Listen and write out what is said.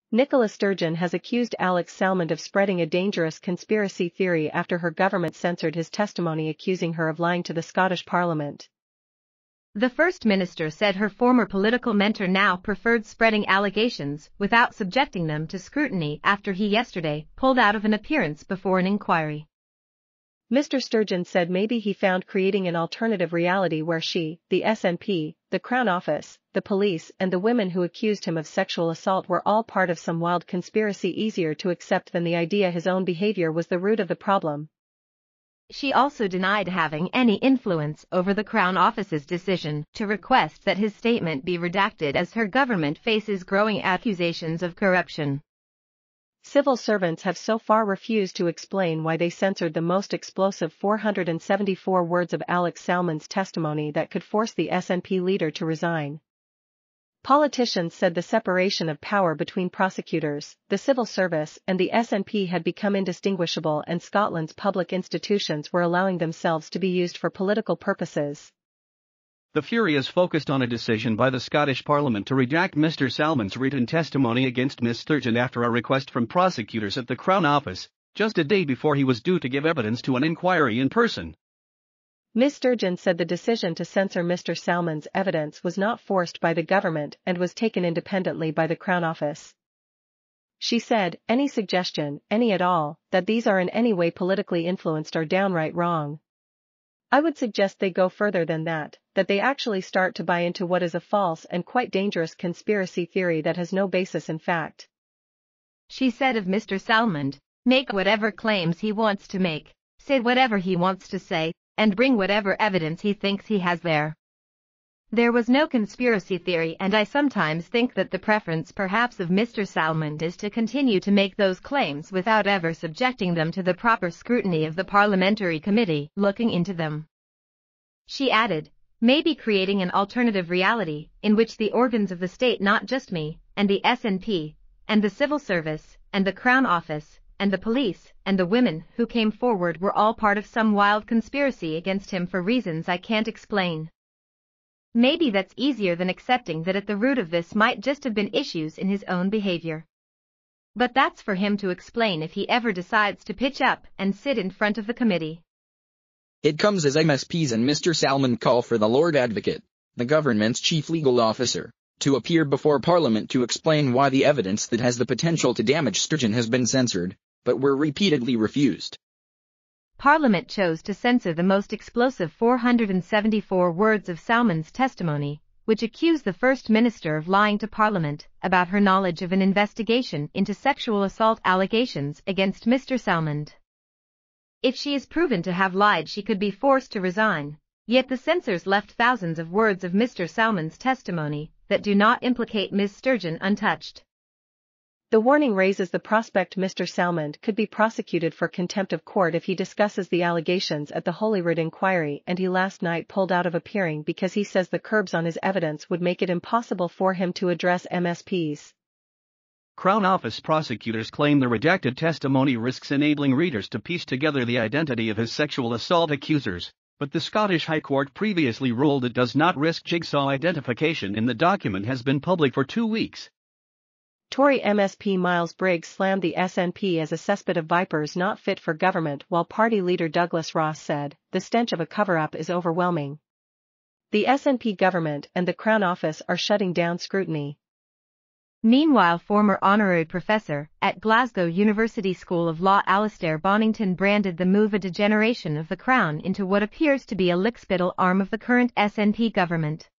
Nicola Sturgeon has accused Alex Salmond of spreading a dangerous conspiracy theory after her government censored his testimony accusing her of lying to the Scottish Parliament. The First Minister said her former political mentor now preferred spreading allegations without subjecting them to scrutiny after he yesterday pulled out of an appearance before an inquiry. Mr. Sturgeon said maybe he found creating an alternative reality where she, the SNP, the Crown Office, the police and the women who accused him of sexual assault were all part of some wild conspiracy easier to accept than the idea his own behaviour was the root of the problem. She also denied having any influence over the Crown Office's decision to request that his statement be redacted as her government faces growing accusations of corruption. Civil servants have so far refused to explain why they censored the most explosive 474 words of Alex Salmond's testimony that could force the SNP leader to resign. Politicians said the separation of power between prosecutors, the civil service and the SNP had become indistinguishable and Scotland's public institutions were allowing themselves to be used for political purposes. The fury is focused on a decision by the Scottish Parliament to redact Mr. Salmond's written testimony against Ms. Sturgeon after a request from prosecutors at the Crown Office, just a day before he was due to give evidence to an inquiry in person. Ms. Sturgeon said the decision to censor Mr. Salmond's evidence was not forced by the government and was taken independently by the Crown Office. She said, any suggestion, any at all, that these are in any way politically influenced are downright wrong. I would suggest they go further than that they actually start to buy into what is a false and quite dangerous conspiracy theory that has no basis in fact. She said of Mr. Salmond, make whatever claims he wants to make, say whatever he wants to say, and bring whatever evidence he thinks he has there. There was no conspiracy theory, and I sometimes think that the preference perhaps of Mr. Salmond is to continue to make those claims without ever subjecting them to the proper scrutiny of the parliamentary committee looking into them. She added, maybe creating an alternative reality in which the organs of the state, not just me, and the SNP, and the civil service, and the Crown Office, and the police, and the women who came forward were all part of some wild conspiracy against him for reasons I can't explain. Maybe that's easier than accepting that at the root of this might just have been issues in his own behaviour. But that's for him to explain if he ever decides to pitch up and sit in front of the committee. It comes as MSPs and Mr. Salmond call for the Lord Advocate, the government's chief legal officer, to appear before Parliament to explain why the evidence that has the potential to damage Sturgeon has been censored, but were repeatedly refused. Parliament chose to censor the most explosive 474 words of Salmond's testimony, which accused the First Minister of lying to Parliament about her knowledge of an investigation into sexual assault allegations against Mr. Salmond. If she is proven to have lied, she could be forced to resign, yet the censors left thousands of words of Mr. Salmond's testimony that do not implicate Ms. Sturgeon untouched. The warning raises the prospect Mr. Salmond could be prosecuted for contempt of court if he discusses the allegations at the Holyrood inquiry, and he last night pulled out of appearing because he says the curbs on his evidence would make it impossible for him to address MSPs. Crown Office prosecutors claim the redacted testimony risks enabling readers to piece together the identity of his sexual assault accusers, but the Scottish High Court previously ruled it does not risk jigsaw identification and the document has been public for 2 weeks. Tory MSP Miles Briggs slammed the SNP as a cesspit of vipers not fit for government, while party leader Douglas Ross said, the stench of a cover-up is overwhelming. The SNP government and the Crown Office are shutting down scrutiny. Meanwhile, former honorary professor at Glasgow University School of Law Alistair Bonington branded the move a degeneration of the Crown into what appears to be a lickspittle arm of the current SNP government.